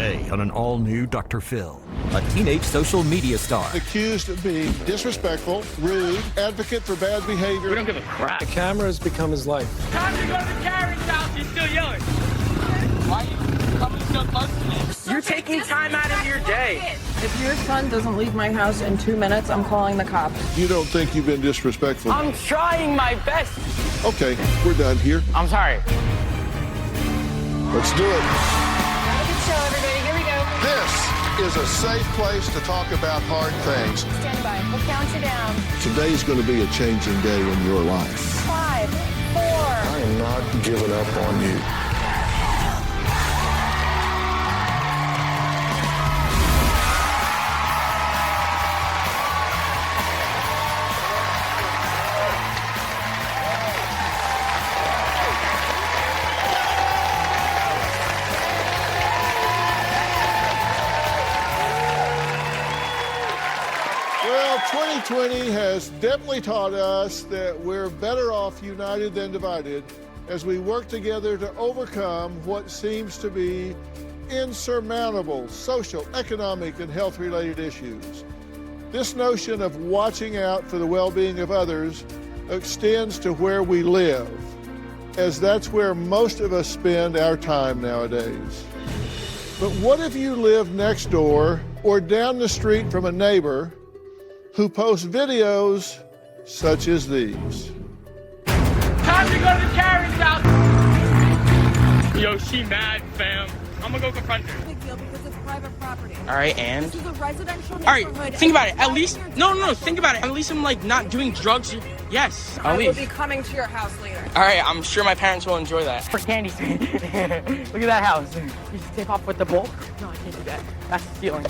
Today on an all-new Dr. Phil, a teenage social media star. Accused of being disrespectful, rude, advocate for bad behavior. We don't give a crap. The camera has become his life. Time to go to Karen's house. You're still yelling. Why are you coming so close to me? You're taking time out of your day. If your son doesn't leave my house in 2 minutes, I'm calling the cops. You don't think you've been disrespectful? I'm trying my best. Okay, we're done here. I'm sorry. Let's do it. Have a good show, everybody. Here we go. This is a safe place to talk about hard things. Stand by. We'll count you down. Today's going to be a changing day in your life. 5, 4. I am not giving up on you. Well, 2020 has definitely taught us that we're better off united than divided as we work together to overcome what seems to be insurmountable social, economic, and health-related issues. This notion of watching out for the well-being of others extends to where we live, as that's where most of us spend our time nowadays. But what if you live next door or down the street from a neighbor who posts videos such as these? Time to go to Karen's house. Yo, she mad, fam. I'm gonna go confront her. Big deal because it's private property. All right, and? This is a residential All right, neighborhood. think about it. At least, no, think about it. At least I'm like not doing drugs. Yes, I I'll will leave. be coming to your house later. All right, I'm sure my parents will enjoy that. For candy. Look at that house. You just tape off with the bowl? No, I can't do that. That's stealing.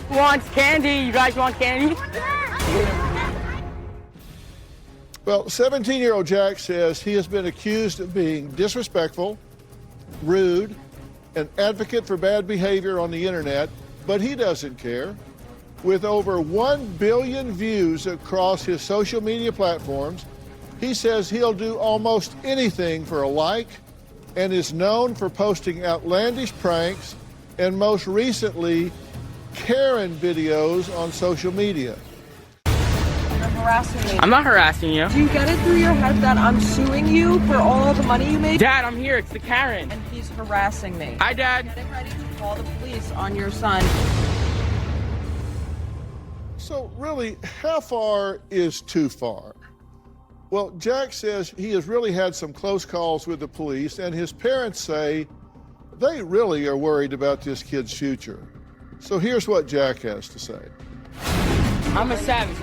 Who wants candy? You guys want candy? Well, 17-year-old Jack says he has been accused of being disrespectful, rude, an advocate for bad behavior on the internet, but he doesn't care. With over 1 billion views across his social media platforms, he says he'll do almost anything for a like and is known for posting outlandish pranks and most recently, Karen videos on social media. You're harassing me. I'm not harassing you. Do you get it through your head that I'm suing you for all the money you made? Dad, I'm here. It's the Karen. And he's harassing me. Hi, Dad. Getting ready to call the police on your son. So really, how far is too far? Well, Jack says he has really had some close calls with the police, and his parents say they really are worried about this kid's future. So here's what Jack has to say. I'm a savage.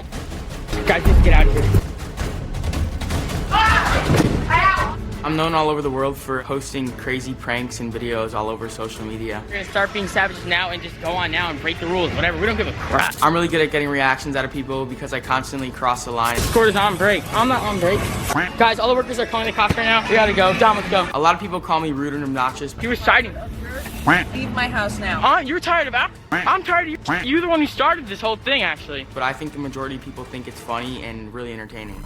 Guys, just get out of here. I'm known all over the world for hosting crazy pranks and videos all over social media. We're gonna start being savages now and just go on now and break the rules, whatever. We don't give a crap. I'm really good at getting reactions out of people because I constantly cross the line. Court is on break. I'm not on break. Guys, all the workers are calling the cops right now. We gotta go. Dom, let's go. A lot of people call me rude and obnoxious. He was citing. Leave my house now. You're tired of that? I'm tired of you. You're the one who started this whole thing, actually. But I think the majority of people think it's funny and really entertaining.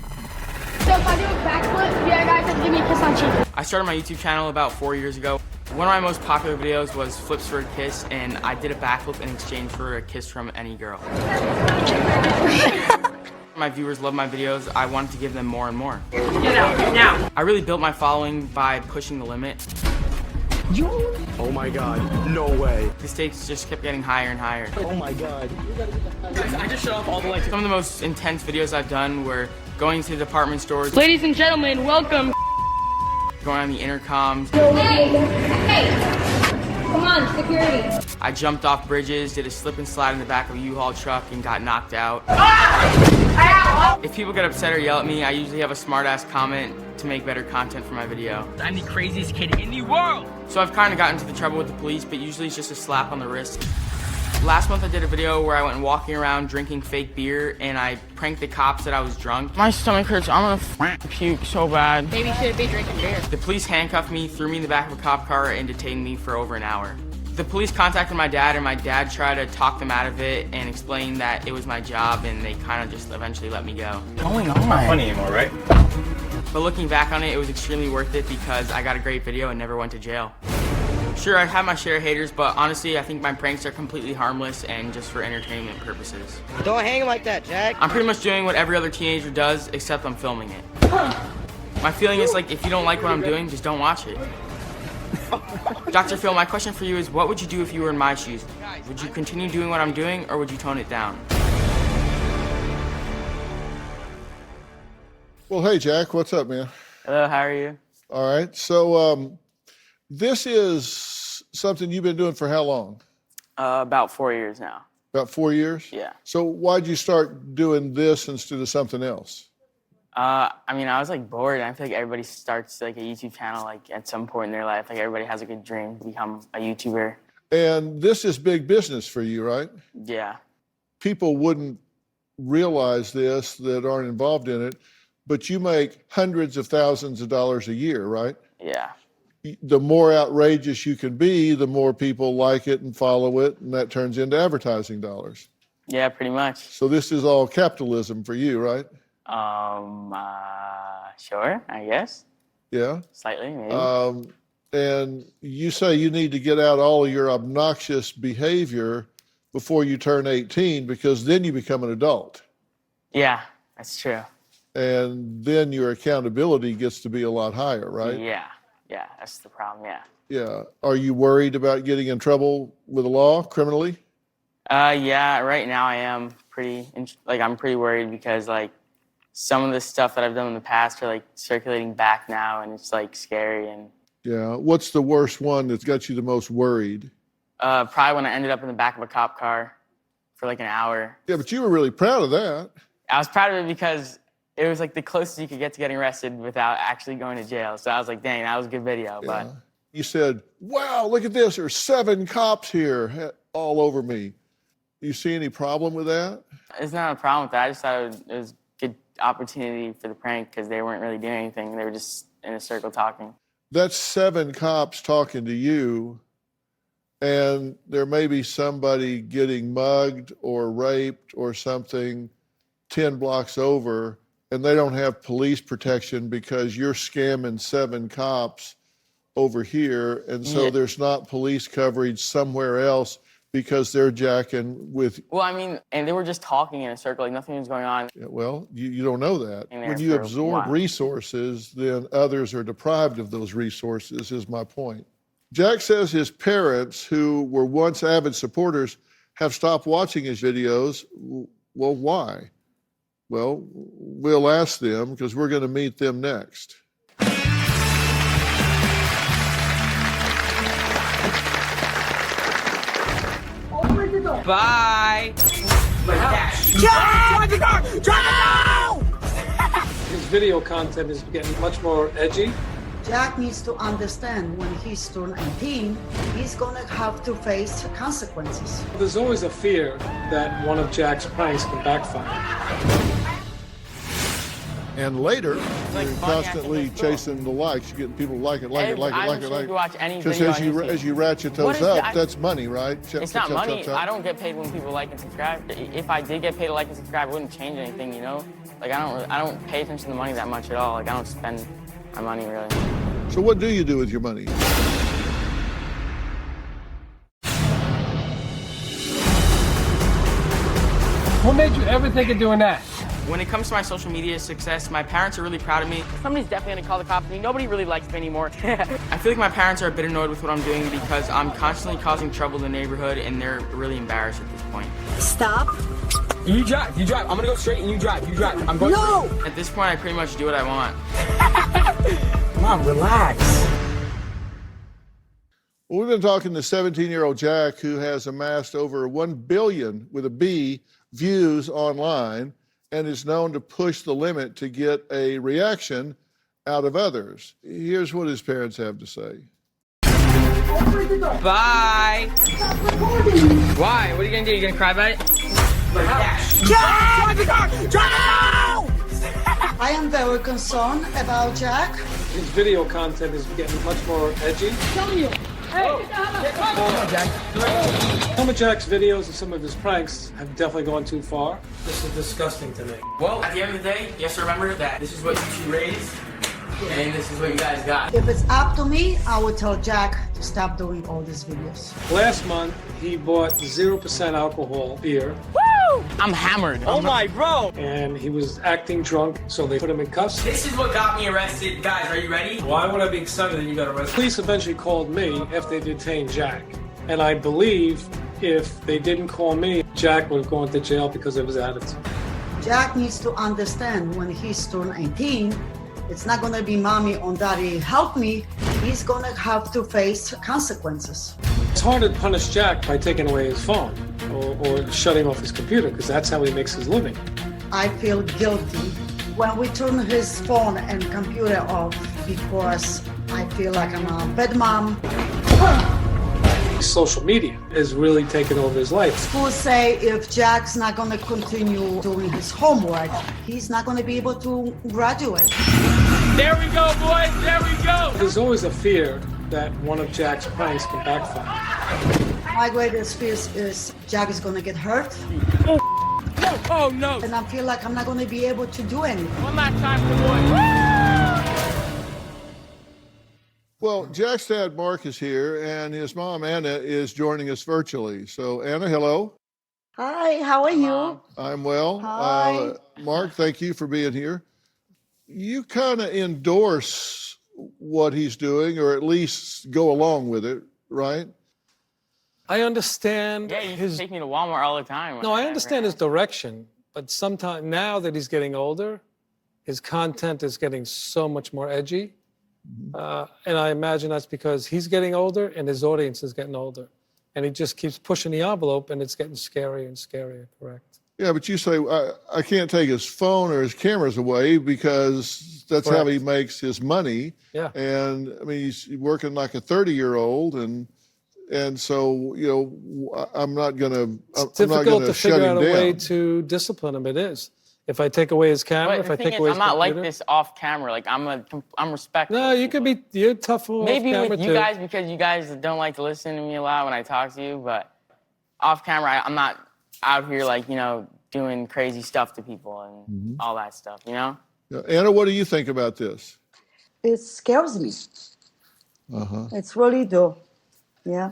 So if I do a backflip, yeah, guys, have to give me a kiss on cheek. I started my YouTube channel about 4 years ago. One of my most popular videos was flips for a kiss, and I did a backflip in exchange for a kiss from any girl. My viewers love my videos. I wanted to give them more and more. Get out now. I really built my following by pushing the limit. Oh my God, no way. The stakes just kept getting higher and higher. Oh my God. I just shut off all the lights. Some of the most intense videos I've done were going to department stores. Ladies and gentlemen, welcome. Going on the intercoms. Hey, come on, security. I jumped off bridges, did a slip and slide in the back of a U-Haul truck and got knocked out. If people get upset or yell at me, I usually have a smart-ass comment to make better content for my video. I'm the craziest kid in the world! So I've kind of gotten into the trouble with the police, but usually it's just a slap on the wrist. Last month I did a video where I went walking around drinking fake beer and I pranked the cops that I was drunk. My stomach hurts, I'm gonna puke so bad. Maybe you shouldn't be drinking beer. The police handcuffed me, threw me in the back of a cop car, and detained me for over an hour. The police contacted my dad, and my dad tried to talk them out of it and explain that it was my job, and they kind of just eventually let me go. Going on. Not funny anymore, right? But looking back on it, it was extremely worth it because I got a great video and never went to jail. Sure, I have my share of haters, but honestly, I think my pranks are completely harmless and just for entertainment purposes. Don't hang like that, Jack. I'm pretty much doing what every other teenager does, except I'm filming it. My feeling is like, if you don't like what I'm doing, just don't watch it. Dr. Phil, my question for you is, what would you do if you were in my shoes? Would you continue doing what I'm doing, or would you tone it down? Well, hey, Jack, what's up, man? Hello, how are you? All right, so this is something you've been doing for how long? About 4 years now. About 4 years? Yeah. So why'd you start doing this instead of something else? I mean, I was like bored, and I feel like everybody starts like a YouTube channel like at some point in their life. Like everybody has a good dream to become a YouTuber. And this is big business for you, right? Yeah. People wouldn't realize this that aren't involved in it, but you make hundreds of thousands of dollars a year, right? Yeah. The more outrageous you can be, the more people like it and follow it, and that turns into advertising dollars. Yeah, pretty much. So this is all capitalism for you, right? Sure, I guess. Yeah. Slightly, maybe. And you say you need to get out all of your obnoxious behavior before you turn 18, because then you become an adult. Yeah, that's true. And then your accountability gets to be a lot higher, right? Yeah, that's the problem, yeah. Yeah. Are you worried about getting in trouble with the law criminally? Yeah, right now I am I'm pretty worried because like some of the stuff that I've done in the past are like circulating back now, and it's like scary. And yeah. What's the worst one that's got you the most worried? probably when I ended up in the back of a cop car for like an hour. Yeah, but you were really proud of that. I was proud of it because it was like the closest you could get to getting arrested without actually going to jail. So I was like, dang, that was a good video. Yeah. But You said, wow, look at this. There's 7 cops here all over me. You see any problem with that? it's not a problem with that. I just thought it was a good opportunity for the prank because they weren't really doing anything. They were just in a circle talking. That's 7 cops talking to you, and there may be somebody getting mugged or raped or something 10 blocks over, and they don't have police protection because you're scamming 7 cops over here, and so there's not police coverage somewhere else because they're jacking with... Well, I mean, and they were just talking in a circle, like nothing was going on. Yeah, well, you don't know that. And When you absorb resources, then others are deprived of those resources, is my point. Jack says his parents, who were once avid supporters, have stopped watching his videos. Well, why? Well, we'll ask them because we're going to meet them next. Bye. His video content is getting much more edgy. Jack needs to understand when he's turned 18, he's gonna have to face consequences. There's always a fear that one of Jack's pranks can backfire. And later, like you're funny, constantly chasing the likes. You're getting people to like it. Watch any Because video as you ratchet What those is up, that? that's money, right? It's not money. I don't get paid when people like and subscribe. If I did get paid to like and subscribe, it wouldn't change anything, you know? Like I don't pay attention to the money that much at all. Like I don't spend my money really. So what do you do with your money? What made you ever think of doing that? When it comes to my social media success, my parents are really proud of me. Somebody's definitely gonna call the cops on me. Nobody really likes me anymore. I feel like my parents are a bit annoyed with what I'm doing because I'm constantly causing trouble in the neighborhood and they're really embarrassed at this point. Stop. You drive. I'm gonna go straight and you drive. I'm going. No! At this point, I pretty much do what I want. Come on, relax. Well, we've been talking to 17-year-old Jack, who has amassed over 1 billion, with a B, views online, and is known to push the limit to get a reaction out of others. Here's what his parents have to say. Bye. Why? What are you gonna do? You gonna cry about it? I am very concerned about Jack. His video content is getting much more edgy. Some of Jack's videos and some of his pranks have definitely gone too far. This is disgusting to me. Well, at the end of the day, you have to remember that this is what YouTube raised, and this is what you guys got. If it's up to me, I would tell Jack to stop doing all these videos. Last month, he bought 0% alcohol beer. I'm hammered. Oh my bro. And he was acting drunk, so they put him in cuffs. This is what got me arrested. Guys, are you ready? Why would I be excited that you got arrested? Police eventually called me after they detained Jack. And I believe if they didn't call me, Jack would have gone to jail because of his attitude. Jack needs to understand when he's turned 18, it's not gonna be mommy or daddy help me. He's gonna have to face consequences. It's hard to punish Jack by taking away his phone or shutting off his computer because that's how he makes his living. I feel guilty when we turn his phone and computer off because I feel like I'm a bad mom. Social media has really taken over his life. Schools say if Jack's not gonna continue doing his homework, he's not gonna be able to graduate. There we go, boys. There we go. There's always a fear that one of Jack's pranks can backfire. My greatest fear is Jack is gonna get hurt. Oh no. And I feel like I'm not gonna be able to do anything. One last time for the boys. Well, Jack's dad, Mark, is here, and his mom, Anna, is joining us virtually. So, Anna, hello. Hi, how are you? I'm well. Hi. Mark, thank you for being here. You kind of endorse what he's doing, or at least go along with it, right? I understand Yeah, you his... take me to Walmart all the time. No, I understand his direction, but sometimes now that he's getting older, his content is getting so much more edgy. And I imagine that's because he's getting older and his audience is getting older. And he just keeps pushing the envelope and it's getting scarier and scarier, correct? Yeah, but you say, I can't take his phone or his cameras away because that's how he makes his money. Yeah. And I mean, he's working like a 30-year-old, and so, you know, I'm not going to It's difficult to figure out a way to discipline him. It is. If I take away his camera, But if I the take thing away is, his I'm not like computer. this off camera. Like I'm respectful. No, you could be. You're tough off Maybe camera with you too. guys because you guys don't like to listen to me a lot when I talk to you. But off camera, I'm not out here like doing crazy stuff to people and all that stuff. You know. Yeah. Anna, what do you think about this? It scares me. It's really do. Yeah.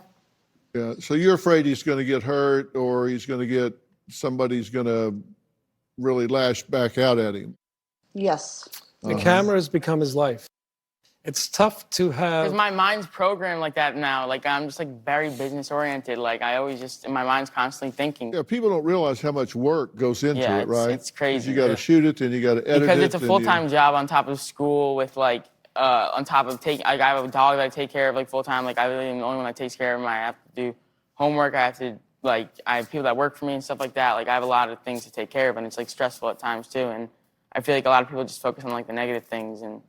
Yeah. So you're afraid he's going to get hurt, or he's going to get somebody's going to really lash back out at him. Yes. The camera has become his life. It's tough to have. Because my mind's programmed like that now. Like I'm just like very business oriented. Like I always just my mind's constantly thinking. Yeah, people don't realize how much work goes into Yeah, it, right? it's crazy. 'Cause you got to shoot it, and you got to edit it. Because it's a and full-time job on top of school with like on top of I have a dog that I take care of like full-time. Like I really am the only one that takes care of him. I have to do homework. I have to I have people that work for me and stuff like that. Like I have a lot of things to take care of, and it's like stressful at times too. And I feel like a lot of people just focus on like the negative things. And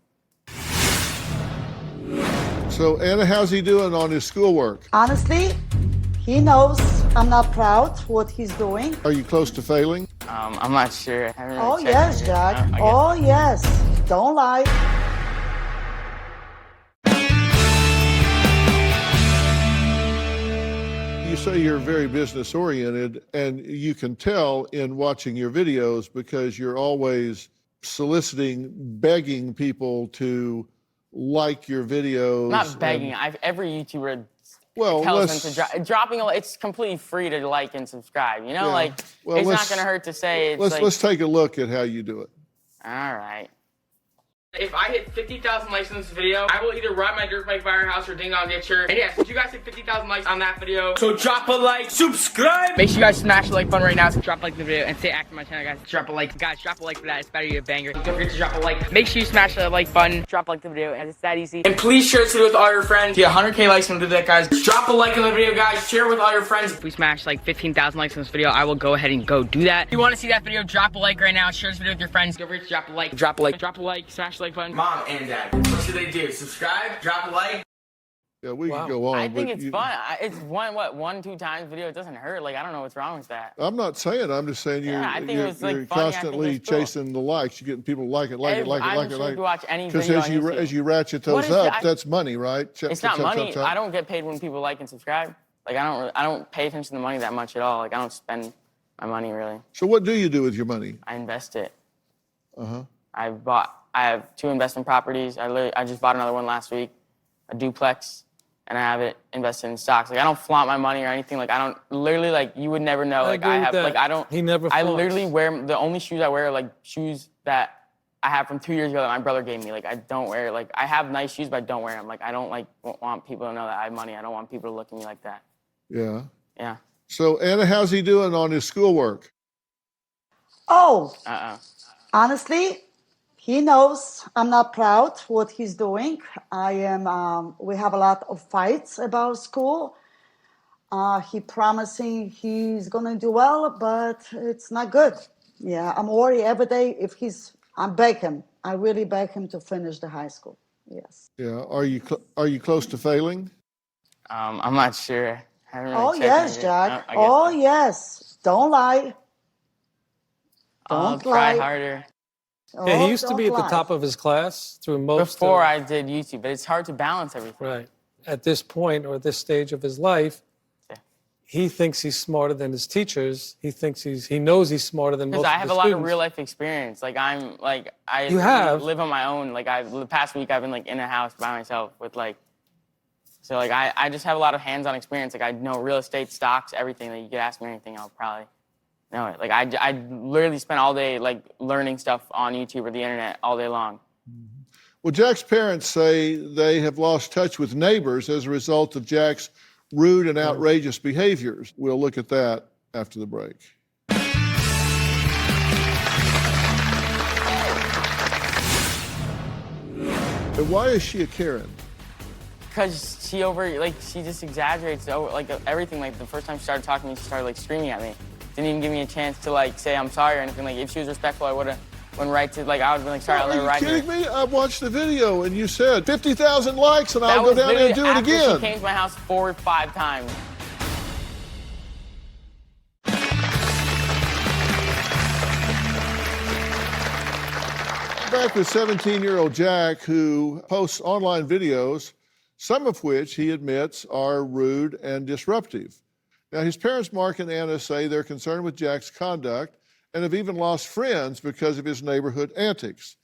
So, Anna, how's he doing on his schoolwork? Honestly, he knows I'm not proud what he's doing. Are you close to failing? I'm not sure. I haven't really Oh, checked yes, it. Jack. I guess. Oh, yes. Don't lie. You say you're very business oriented, and you can tell in watching your videos because you're always soliciting, begging people to like your videos. Not begging. Every YouTuber Well, tells them to dropping. It's completely free to like and subscribe. You know, Yeah. like Well, it's not let's- gonna hurt to say. It's let's take a look at how you do it. All right. If I hit 50,000 likes on this video, I will either ride my dirt bike firehouse or ding dong ditcher. And yes, if you guys hit 50,000 likes on that video, so drop a like, subscribe. Make sure you guys smash the like button right now. So drop a like to the video and stay active on my channel, guys. Drop a like, guys. Drop a like for that. It's better to be a banger. Don't forget to drop a like. Make sure you smash the like button. Drop a like to the video, and it's that easy. And please share this video with all your friends. Get 100K likes and do that, guys. Drop a like on the video, guys. Share it with all your friends. If we smash like 15,000 likes on this video, I will go ahead and go do that. If you want to see that video, drop a like right now. Share this video with your friends. Don't forget to drop a like. Drop a like. Drop a like. Smash the like button. Mom and Dad, what should they do? Subscribe, drop a like. Yeah, we can go on. I think but it's fun. It's one, 2 times video. It doesn't hurt. Like I don't know what's wrong with that. I'm not saying. I'm just saying Yeah, I think it you're was, like, funny. I think constantly it's cool. chasing the likes. You're getting people to like it, like it, like it, I'm like it, sure like if you watch any Because video as on you YouTube- as you ratchet What those is up, that? that's money, right? It's not money. I don't get paid when people like and subscribe. Like I don't pay attention to the money that much at all. Like I don't spend my money really. So what do you do with your money? I invest it. Uh-huh. I have 2 investment properties. I just bought another one last week, a duplex, and I have it invested in stocks. Like, I don't flaunt my money or anything. Like, I don't, literally, like, you would never know. Like, agree I with have, that. like, I don't. He never I flaunts. literally wear, the only shoes I wear are, like, shoes that I have from 2 years ago that my brother gave me. Like, I don't wear, like, I have nice shoes, but I don't wear them. Like, I don't, like, want people to know that I have money. I don't want people to look at me like that. Yeah. Yeah. So, Anna, how's he doing on his schoolwork? Oh, Uh-uh. honestly, he knows I'm not proud what he's doing. We have a lot of fights about school. He promising he's gonna do well, but it's not good. Yeah, I'm worried every day I beg him. I really beg him to finish the high school. Yes. Yeah. Are you close to failing? I'm not sure. I haven't really Oh checked yes, into it. Jack. No, I guess Oh not. yes. Don't lie. I'll Don't try lie. harder. Yeah, he Oh, used to be don't at the lie. top of his class through most Before of, I did YouTube, but it's hard to balance everything. Right. At this point or this stage of his life, Yeah. he thinks he's smarter than his teachers. He knows he's smarter than most Because of I the have a lot of students. real life experience. Like, I You have? live on my own. Like, the past week I've been like in a house by myself with like, so like I just have a lot of hands-on experience. Like, I know real estate, stocks, everything. That you could ask me anything, I'll probably know it. Like, I literally spend all day like learning stuff on YouTube or the internet all day long. Well, Jack's parents say they have lost touch with neighbors as a result of Jack's rude and outrageous behaviors. We'll look at that after the break. And why is she a Karen? Because she just exaggerates everything. Like, the first time she started talking to me, she started like screaming at me. Didn't even give me a chance to like say I'm sorry or anything. Like, if she was respectful, I would have went right to, like, I would have been like, sorry, I'll never Are ride you here. kidding me? I watched the video and you said 50,000 likes and I'll That go was down there and do literally it again. after she came to my house 4 or 5 times. Back with 17-year-old Jack, who posts online videos, some of which he admits are rude and disruptive. Now, his parents, Mark and Anna, say they're concerned with Jack's conduct and have even lost friends because of his neighborhood antics.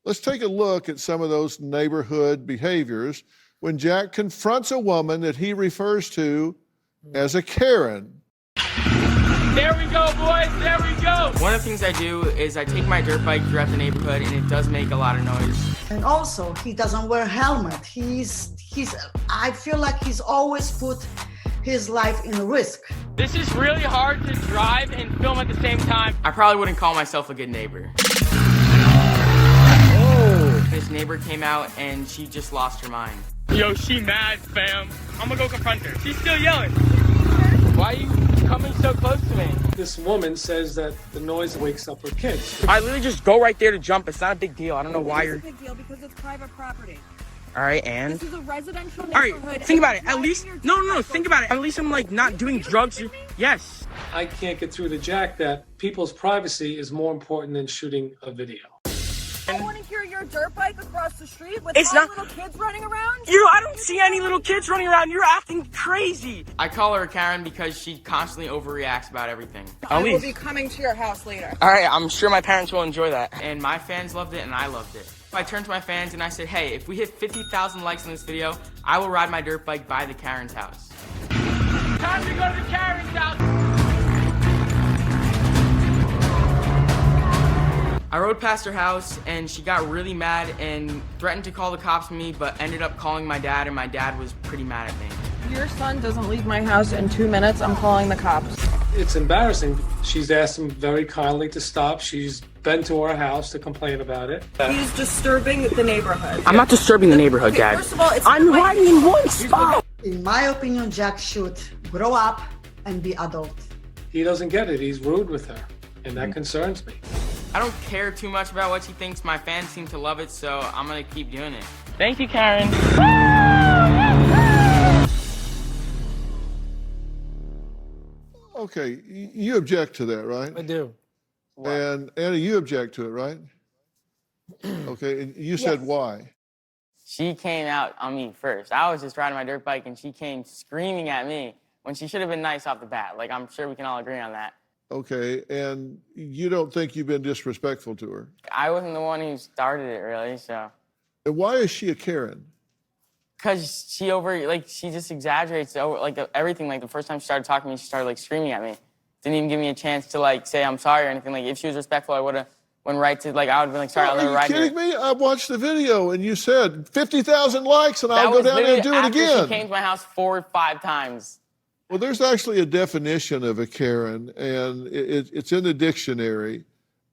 Let's take a look at some of those neighborhood behaviors when Jack confronts a woman that he refers to as a Karen. There we go, boys, there we go! One of the things I do is I take my dirt bike throughout the neighborhood, and it does make a lot of noise. And also, he doesn't wear a helmet. I feel like he's always put his life in risk. This is really hard to drive and film at the same time. I probably wouldn't call myself a good neighbor. Oh. This neighbor came out and she just lost her mind. Yo, she mad, fam. I'm gonna go confront her. She's still yelling. Why are you coming so close to me? This woman says that the noise wakes up her kids. I literally just go right there to jump. It's not a big deal. I don't know why you're... It's a big deal because it's private property. All right, and? This is a residential All neighborhood. right, think about it. At least... No, think about it. At least I'm, like, not doing drugs. Yes. I can't get through to Jack that people's privacy is more important than shooting a video. I want to hear your dirt bike across the street with It's all not- little kids running around. I don't see any little kids running around. You're acting crazy. I call her a Karen because she constantly overreacts about everything. I will be coming to your house later. All right, I'm sure my parents will enjoy that. And my fans loved it, and I loved it. I turned to my fans and I said, hey, if we hit 50,000 likes on this video, I will ride my dirt bike by the Karen's house. Time to go to the Karen's house. I rode past her house and she got really mad and threatened to call the cops on me, but ended up calling my dad, and my dad was pretty mad at me. Your son doesn't leave my house in 2 minutes. I'm calling the cops. It's embarrassing. She's asked him very kindly to stop. She's been to our house to complain about it. He's disturbing the neighborhood. I'm not disturbing the neighborhood, Okay, Dad. first of all, it's I'm riding in one spot. In my opinion, Jack should grow up and be adult. He doesn't get it. He's rude with her, and that concerns me. I don't care too much about what she thinks. My fans seem to love it, so I'm gonna keep doing it. Thank you, Karen. Okay, you object to that, right? I do. And Anna, you object to it, right? Okay, and you said why? She came out on me first. I was just riding my dirt bike, and she came screaming at me when she should have been nice off the bat. Like, I'm sure we can all agree on that. Okay, and you don't think you've been disrespectful to her? I wasn't the one who started it, really, so. And why is she a Karen? Because she just exaggerates everything. Like, the first time she started talking to me, she started, like, screaming at me. Didn't even give me a chance to, like, say I'm sorry or anything. Like, if she was respectful, I would have went right to, like, I would have been like, sorry, I'll never ride. Are you kidding me? I watched the video, and you said 50,000 likes, and I'll go down there and do it again. She came to my house 4 or 5 times. Well, there's actually a definition of a Karen, and it's in the dictionary,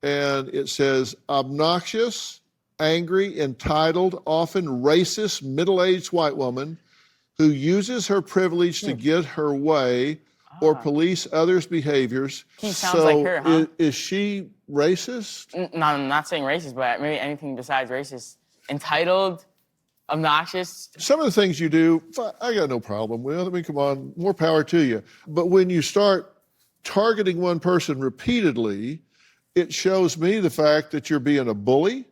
and it says obnoxious, angry, entitled, often racist, middle-aged white woman who uses her privilege to get her way or police others' behaviors. He sounds like her, huh? Is she racist? No, I'm not saying racist, but maybe anything besides racist. Entitled, obnoxious. Some of the things you do, I got no problem with. I mean, come on, more power to you. But when you start targeting one person repeatedly, it shows me the fact that you're being a bully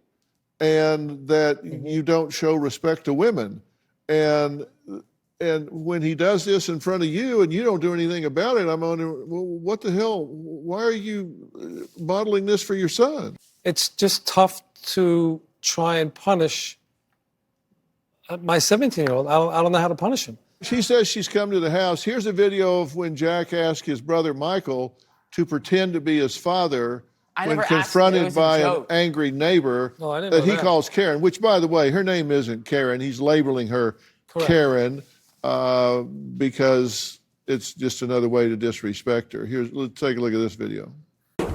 and that you don't show respect to women. And when he does this in front of you and you don't do anything about it, I'm wondering, well, what the hell? Why are you modeling this for your son? It's just tough to try and punish my 17-year-old. I don't know how to punish him. She says she's come to the house. Here's a video of when Jack asked his brother Michael to pretend to be his father when confronted by an angry neighbor that he calls Karen, which, by the way, her name isn't Karen. He's labeling her Karen because it's just another way to disrespect her. Let's take a look at this video.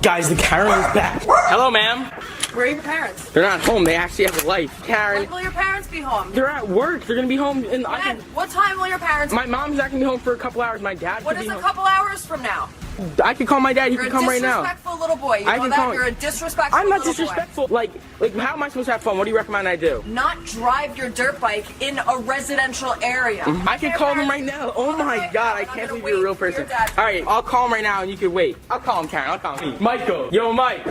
Guys, the Karen is back. Hello, ma'am. Where are your parents? They're not home. They actually have a life. Karen. When will your parents be home? They're at work. They're going to be home. What time will your parents My mom's not going to be home for a couple hours. My dad What is a couple hours from now? I can call my dad. He can come right now. You're a disrespectful little boy. You know that? You're a disrespectful I'm not little disrespectful. Boy. Like, how am I supposed to have fun? What do you recommend I do? Not drive your dirt bike in a residential area. I can call him right now. Oh my God, I can't believe you're a real person. All right, I'll call him right now and you can wait. I'll call him, Karen. I'll call him. Michael. Yo, Mike.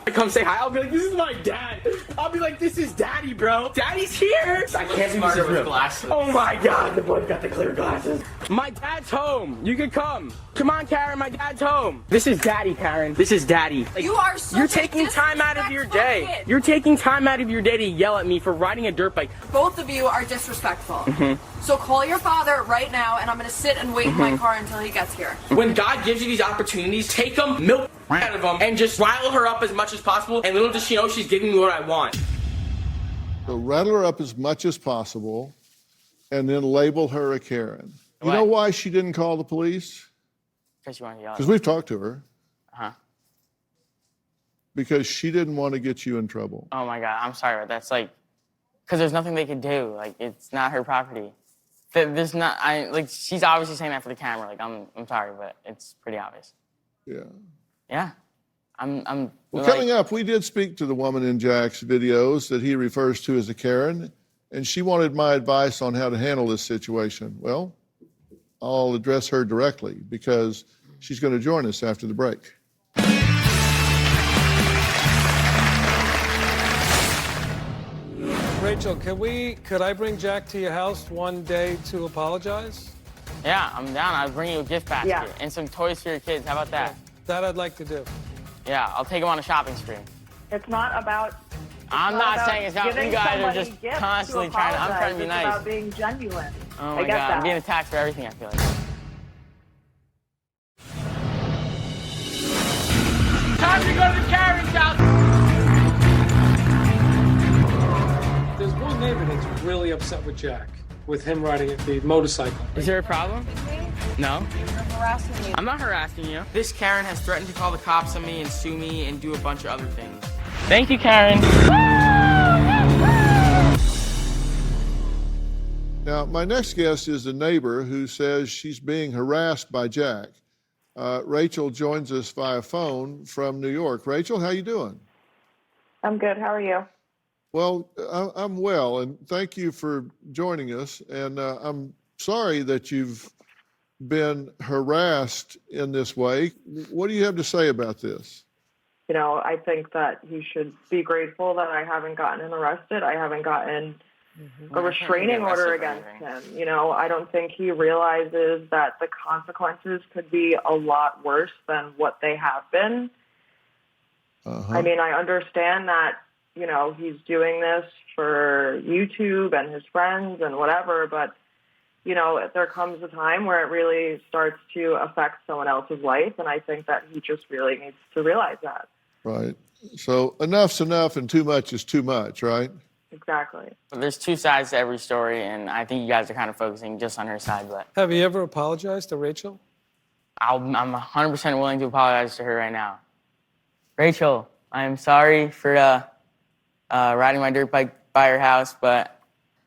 Come say hi. I'll be like, this is my dad. I'll be like, this is Daddy, bro. Daddy's here. I can't believe this is real. Glasses. Oh my God, the boy got the clear glasses. My dad's home. You can come. Come on, Karen. My dad's home. This is Daddy, Karen. This is Daddy. Like, you are so. You're taking time out of your day. Kid. You're taking time out of your day to yell at me for riding a dirt bike. Both of you are disrespectful. So call your father right now, and I'm going to sit and wait in my car until he gets here. When God gives you these opportunities, take them, milk out of them, and just rile her up as much as possible, and little does she know she's giving me what I want. So rattle her up as much as possible, and then label her a Karen. You know why she didn't call the police? Because she wanted to yell. Because we've talked to her. Uh-huh. Because she didn't want to get you in trouble. Oh my God, I'm sorry, but that's like, because there's nothing they could do. Like, it's not her property. There's not, she's obviously saying that for the camera. Like, I'm sorry, but it's pretty obvious. Yeah. Yeah. Well, coming up, we did speak to the woman in Jack's videos that he refers to as a Karen, and she wanted my advice on how to handle this situation. Well, I'll address her directly because she's going to join us after the break. Rachel, could I bring Jack to your house one day to apologize? Yeah, I'm down. I'll bring you a gift basket and some toys for your kids. How about that? That I'd like to do. Yeah, I'll take them on a shopping spree. It's not about... I'm not saying it's not. You guys are just constantly trying to... I'm trying to be nice. It's about being genuine. Oh my God, I'm being attacked for everything, I feel like. Time to go to the Karen's house! There's one neighbor that's really upset with Jack, with him riding the motorcycle. Is there a problem? No. You're harassing me. I'm not harassing you. This Karen has threatened to call the cops on me and sue me and do a bunch of other things. Thank you, Karen. Now, my next guest is a neighbor who says she's being harassed by Jack. Rachel joins us via phone from New York. Rachel, how you doing? I'm good. How are you? Well, I'm well, and thank you for joining us. And I'm sorry that you've been harassed in this way. What do you have to say about this? You know, I think that he should be grateful that I haven't gotten him arrested. I haven't gotten a restraining order against him. You know, I don't think he realizes that the consequences could be a lot worse than what they have been. I mean, I understand that you know, he's doing this for YouTube and his friends and whatever, but, you know, there comes a time where it really starts to affect someone else's life, and I think that he just really needs to realize that. Right. So enough's enough and too much is too much, right? Exactly. There's two sides to every story, and I think you guys are kind of focusing just on her side, but Have you ever apologized to Rachel? I'm 100% willing to apologize to her right now. Rachel, I'm sorry for riding my dirt bike by her house, but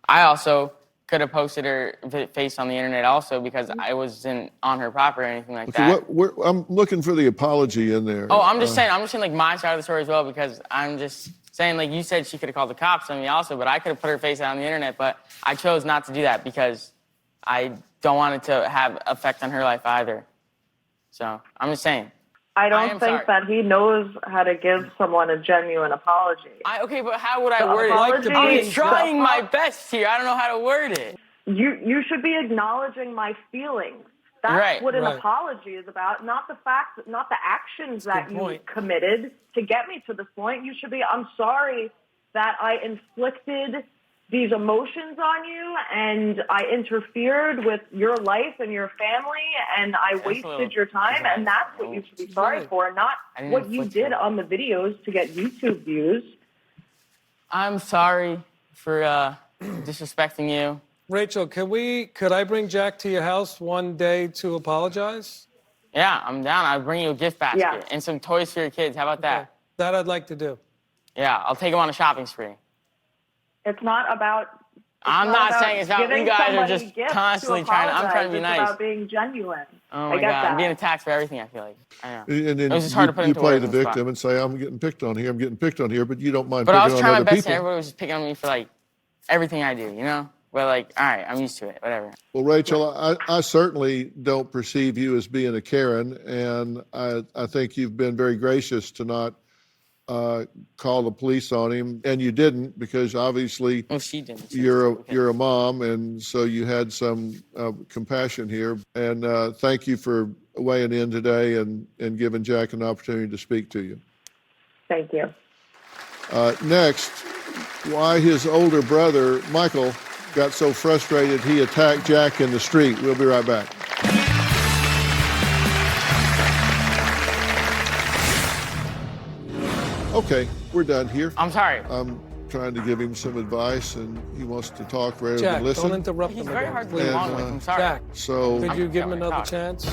I also could have posted her face on the internet also because I wasn't on her property or anything like that. I'm looking for the apology in there. Oh, I'm just saying like my side of the story as well, because I'm just saying, like you said, she could have called the cops on me also, but I could have put her face out on the internet, but I chose not to do that because I don't want it to have effect on her life either. So I'm just saying. I don't think that he knows how to give someone a genuine apology. Okay, but how would I word it? I'm trying my best here. I don't know how to word it. You should be acknowledging my feelings. That's what an apology is about, not the facts, not the actions that you committed to get me to this point. You should be, I'm sorry that I inflicted these emotions on you and I interfered with your life and your family and I wasted your time, and that's what you should be sorry for, not what you did on the videos to get YouTube views. I'm sorry for disrespecting you. Rachel, could I bring Jack to your house one day to apologize? Yeah, I'm down. I'll bring you a gift basket and some toys for your kids. How about that? That I'd like to do. Yeah, I'll take them on a shopping spree. It's not about... I'm not saying it's about... You guys are just constantly trying to... I'm trying to be nice. It's about being genuine. Oh, my God. I'm being attacked for everything, I feel like. I know. And then it was just hard to put you into play words the victim and say, I'm getting picked on here, I'm getting picked on here, but you don't mind but picking on I other was people. trying my best, and everybody was just picking on me for, like, everything I do, you know? But, like, all right, I'm used to it, whatever. Well, Rachel, I certainly don't perceive you as being a Karen, and I think you've been very gracious to not call the police on him, and you didn't because obviously she didn't. You're a mom, and so you had some compassion here. And thank you for weighing in today and giving Jack an opportunity to speak to you. Thank you. Next, why his older brother Michael got so frustrated he attacked Jack in the street. We'll be right back. Okay, we're done here. I'm sorry. I'm trying to give him some advice, and he wants to talk rather Jack, than listen. don't interrupt him. He's very hard to please. get along with. I'm sorry. Jack, so could you give him another chance?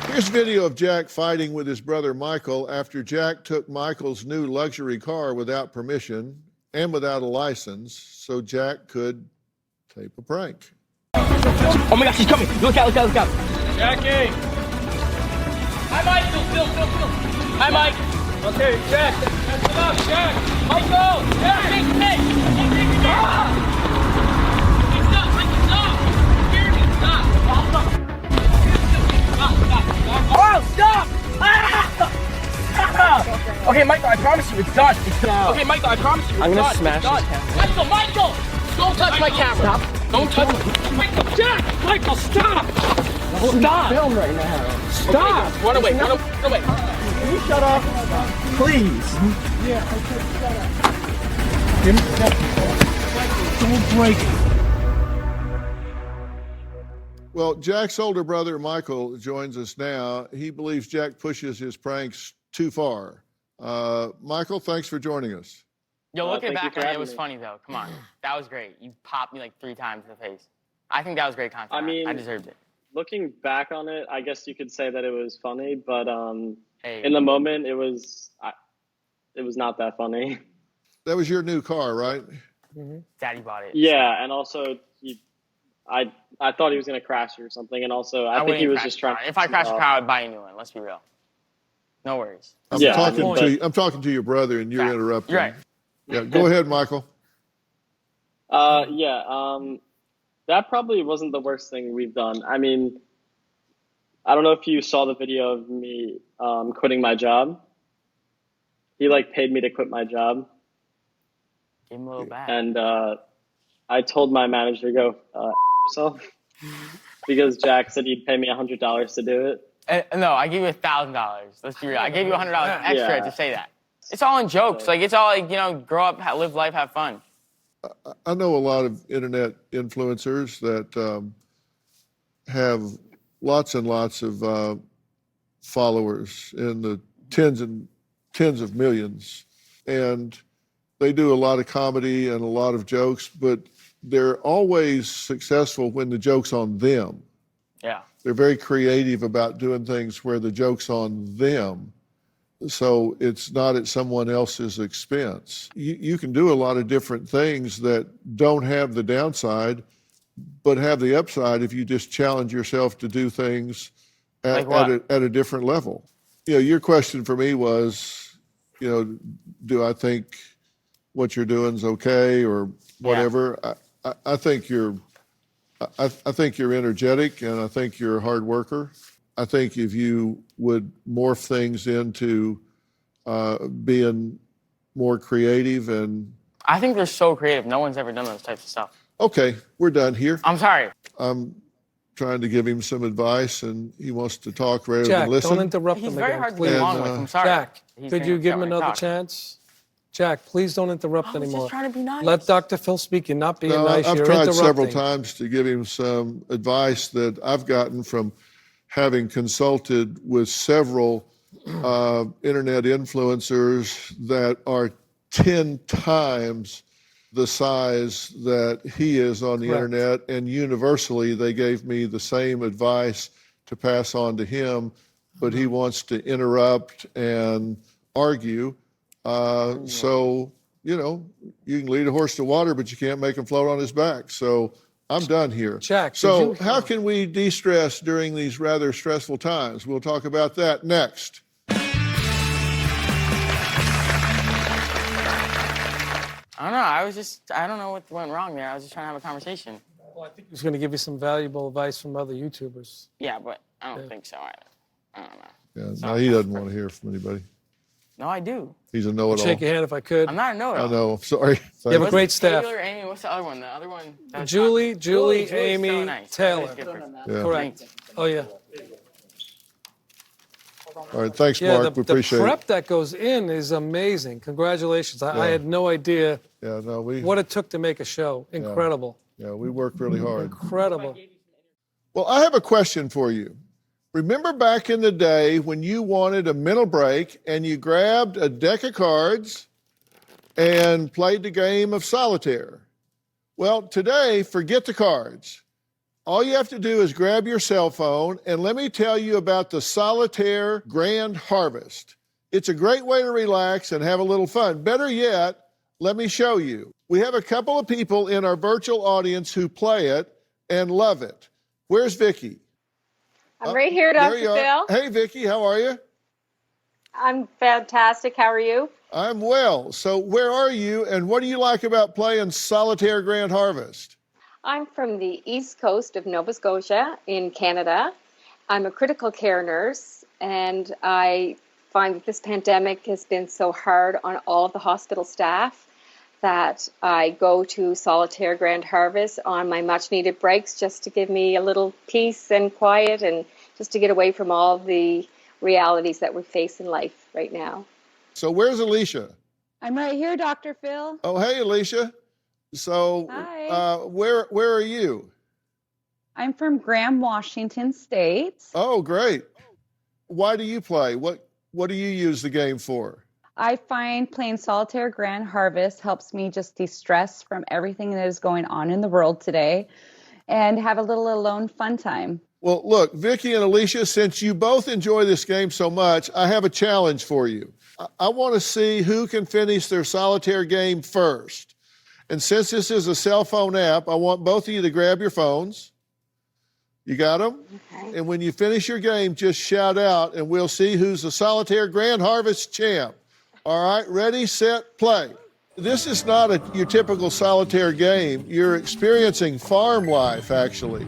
Here's video of Jack fighting with his brother Michael after Jack took Michael's new luxury car without permission and without a license, so Jack could tape a prank. Oh my gosh, she's coming. Look out, look out, look out. Jackie! Hi, Mike. Phil. Hi, Mike. Okay, Jack. That's enough, Jack. Michael! Jack! Hey! Stop! Stop! Michael, stop! Hear me, stop! Stop! Oh, stop! Ah! Okay, Michael, I promise you, it's done. It's done. Okay, Michael, I promise you, it's I'm gonna done. smash It's done. this camera. Michael! Don't touch my camera. Stop. Don't touch me. Michael, Jack! Michael, stop! Stop! Film right now. Stop! Okay, run away, run away. Can you shut up? Please. Yeah, I said shut up. Don't break it. Well, Jack's older brother Michael joins us now. He believes Jack pushes his pranks too far. Michael, thanks for joining us. Yo, looking back on it, it was funny, though. Come on. That was great. You popped me like 3 times in the face. I think that was great content. I mean, I deserved it. Looking back on it, I guess you could say that it was funny, but in the moment, it was not that funny. That was your new car, right? Mm-hmm. Daddy bought it. Yeah, and also, I thought he was going to crash or something, and also, I think he was just trying. If I crash a car, I would buy a new one. Let's be real. No worries. I'm talking to your brother, and you're interrupting. You're right. Yeah, go ahead, Michael. That probably wasn't the worst thing we've done. I mean, I don't know if you saw the video of me quitting my job. He paid me to quit my job. Give him a little back. And I told my manager to go yourself because Jack said he'd pay me $100 to do it. No, I gave you $1,000. Let's be real. I gave you $100 extra to say that. It's all in jokes. Like, it's all like, you know, grow up, live life, have fun. I know a lot of internet influencers that have lots and lots of followers in the tens of millions. And they do a lot of comedy and a lot of jokes, but they're always successful when the joke's on them. Yeah. They're very creative about doing things where the joke's on them. So it's not at someone else's expense. You can do a lot of different things that don't have the downside, but have the upside if you just challenge yourself to do things at a different level. You know, your question for me was, you know, do I think what you're doing is okay or whatever? Yeah. I think you're energetic, and I think you're a hard worker. I think if you would morph things into being more creative and... I think they're so creative. No one's ever done those types of stuff. Okay, we're done here. I'm sorry. I'm trying to give him some advice, and he wants to talk rather Jack, than listen. don't interrupt him He's very again, hard to please. get along with. I'm sorry. Jack, could you give him another chance? Jack, please don't interrupt I was anymore. just trying to be nice. Let Dr. Phil speak. You're not being nice. I've You're tried interrupting. several times to give him some advice that I've gotten from having consulted with several internet influencers that are 10 times the size that he is on the internet, and universally they gave me the same advice to pass on to him, but he wants to interrupt and argue. So, you know, you can lead a horse to water, but you can't make him float on his back. So I'm done here. Jack, so how can we de-stress during these rather stressful times? We'll talk about that next. I don't know. I don't know what went wrong there. I was just trying to have a conversation. Well, I think he was going to give you some valuable advice from other YouTubers. Yeah, but I don't think so either. I don't know. Yeah, no, he doesn't want to hear from anybody. No, I do. He's a know-it-all. Shake your hand if I could. I'm not a know-it-all. I know. Sorry. You have a great staff. Taylor, Amy, what's the other one? The other one? Julie, Julie's Amy, so nice. Taylor. Yeah. Correct. Oh, yeah. All right, thanks, Mark. We appreciate the it. prep that goes in is amazing. Congratulations. I had no idea what it took to make a show. Incredible. Yeah, we worked really hard. Incredible. Well, I have a question for you. Remember back in the day when you wanted a mental break and you grabbed a deck of cards and played the game of solitaire? Well, today, forget the cards. All you have to do is grab your cell phone, and let me tell you about the Solitaire Grand Harvest. It's a great way to relax and have a little fun. Better yet, let me show you. We have a couple of people in our virtual audience who play it and love it. Where's Vicky? I'm right here, Dr. Phil. Hey, Vicky, how are you? I'm fantastic. How are you? I'm well. So where are you, and what do you like about playing Solitaire Grand Harvest? I'm from the east coast of Nova Scotia in Canada. I'm a critical care nurse, and I find that this pandemic has been so hard on all of the hospital staff that I go to Solitaire Grand Harvest on my much-needed breaks just to give me a little peace and quiet and just to get away from all the realities that we face in life right now. So where's Alicia? I'm right here, Dr. Phil. Oh, hey, Alicia. So where are you? I'm from Graham, Washington State. Oh, great. Why do you play? What do you use the game for? I find playing Solitaire Grand Harvest helps me just de-stress from everything that is going on in the world today and have a little alone fun time. Well, look, Vicky and Alicia, since you both enjoy this game so much, I have a challenge for you. I want to see who can finish their solitaire game first. And since this is a cell phone app, I want both of you to grab your phones. You got them? Okay. And when you finish your game, just shout out, and we'll see who's the Solitaire Grand Harvest champ. All right, ready, set, play. This is not your typical solitaire game. You're experiencing farm life, actually.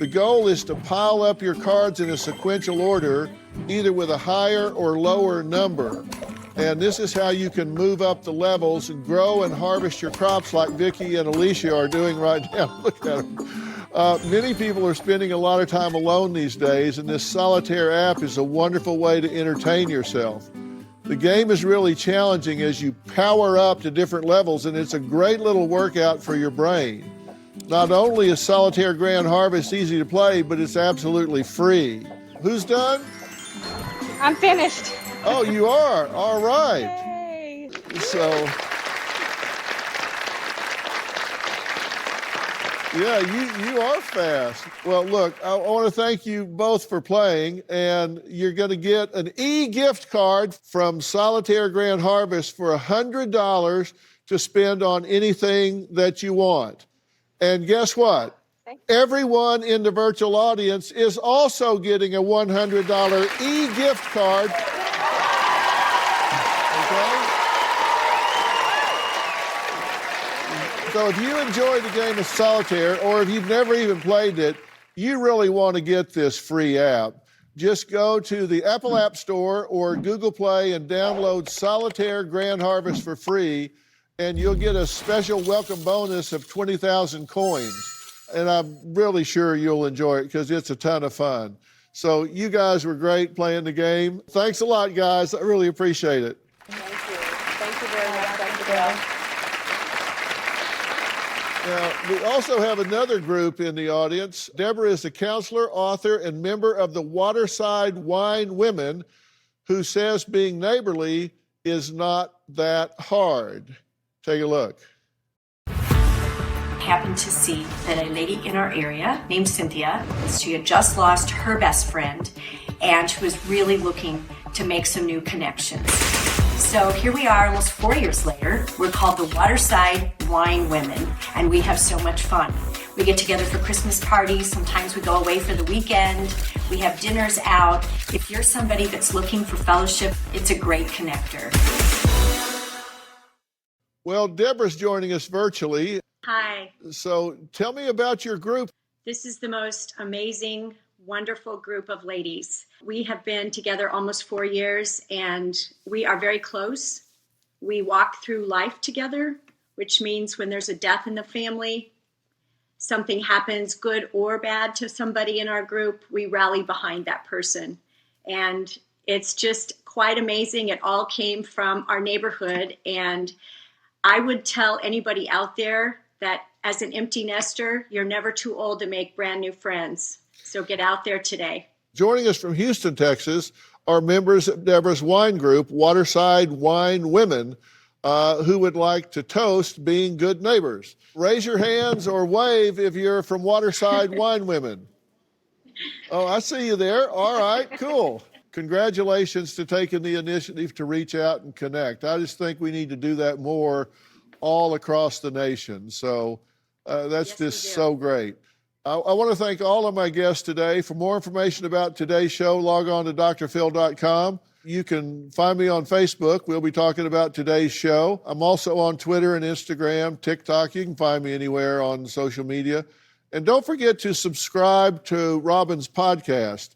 The goal is to pile up your cards in a sequential order, either with a higher or lower number. And this is how you can move up the levels and grow and harvest your crops like Vicky and Alicia are doing right now. Look at them. Many people are spending a lot of time alone these days, and this solitaire app is a wonderful way to entertain yourself. The game is really challenging as you power up to different levels, and it's a great little workout for your brain. Not only is Solitaire Grand Harvest easy to play, but it's absolutely free. Who's done? I'm finished. Oh, you are? All right. Yay. So, yeah, you are fast. Well, look, I want to thank you both for playing, and you're going to get an e-gift card from Solitaire Grand Harvest for $100 to spend on anything that you want. And guess what? Everyone in the virtual audience is also getting a $100 e-gift card. Okay? So if you enjoy the game of solitaire, or if you've never even played it, you really want to get this free app. Just go to the Apple App Store or Google Play and download Solitaire Grand Harvest for free, and you'll get a special welcome bonus of 20,000 coins. And I'm really sure you'll enjoy it because it's a ton of fun. So you guys were great playing the game. Thanks a lot, guys. I really appreciate it. Thank you. Thank you very much, Dr. Bill. Now, we also have another group in the audience. Deborah is a counselor, author, and member of the Waterside Wine Women, who says being neighborly is not that hard. Take a look. Happened to see that a lady in our area named Cynthia, she had just lost her best friend, and she was really looking to make some new connections. So here we are almost 4 years later. We're called the Waterside Wine Women, and we have so much fun. We get together for Christmas parties. Sometimes we go away for the weekend. We have dinners out. If you're somebody that's looking for fellowship, it's a great connector. Well, Deborah's joining us virtually. Hi. So tell me about your group. This is the most amazing, wonderful group of ladies. We have been together almost 4 years, and we are very close. We walk through life together, which means when there's a death in the family, something happens, good or bad, to somebody in our group, we rally behind that person. And it's just quite amazing. It all came from our neighborhood, and I would tell anybody out there that as an empty nester, you're never too old to make brand new friends. So get out there today. Joining us from Houston, Texas, are members of Deborah's wine group, Waterside Wine Women, who would like to toast being good neighbors. Raise your hands or wave if you're from Waterside Wine Women. Oh, I see you there. All right, cool. Congratulations to taking the initiative to reach out and connect. I just think we need to do that more all across the nation. So that's just so great. I want to thank all of my guests today. For more information about today's show, log on to drphil.com. You can find me on Facebook. We'll be talking about today's show. I'm also on Twitter and Instagram, TikTok. You can find me anywhere on social media. And don't forget to subscribe to Robin's podcast.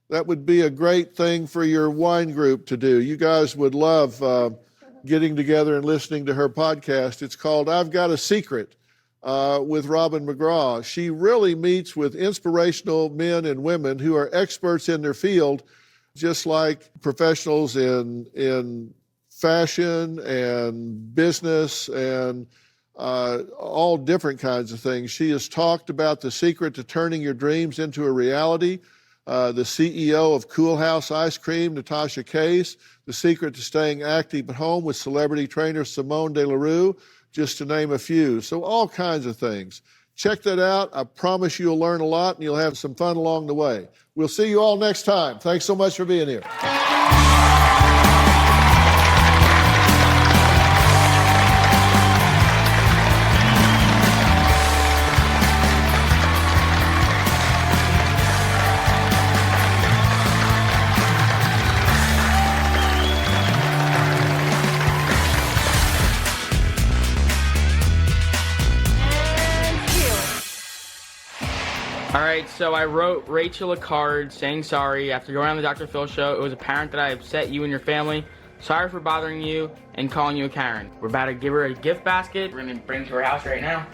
That would be a great thing for your wine group to do. You guys would love getting together and listening to her podcast. It's called I've Got a Secret with Robin McGraw. She really meets with inspirational men and women who are experts in their field, just like professionals in fashion and business and all different kinds of things. She has talked about the secret to turning your dreams into a reality. The CEO of Cool House Ice Cream, Natasha Case, the secret to staying active at home with celebrity trainer Simone De La Rue, just to name a few. So all kinds of things. Check that out. I promise you'll learn a lot and you'll have some fun along the way. We'll see you all next time. Thanks so much for being here. All right, so I wrote Rachel a card saying sorry. After going on the Dr. Phil show, it was apparent that I upset you and your family. Sorry for bothering you and calling you a Karen. We're about to give her a gift basket. We're gonna bring it to her house right now.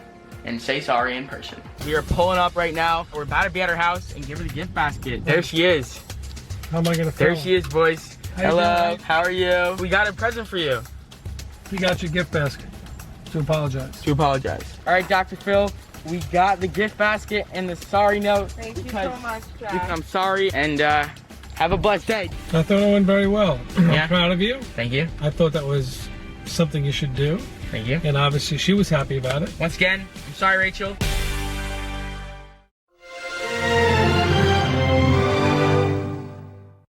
and say sorry in person. We are pulling up right now. We're about to be at her house and give her the gift basket. There she is. How am I gonna film? There she is, boys. Hello, how are you? We got a present for you. We got your gift basket. To apologize. To apologize. All right, Dr. Phil, we got the gift basket and the sorry note. Thank you so much, Jack. I'm sorry, and have a blessed day. I thought it went very well. Yeah. I'm proud of you. Thank you. I thought that was something you should do. Thank you. And obviously she was happy about it. Once again, I'm sorry, Rachel.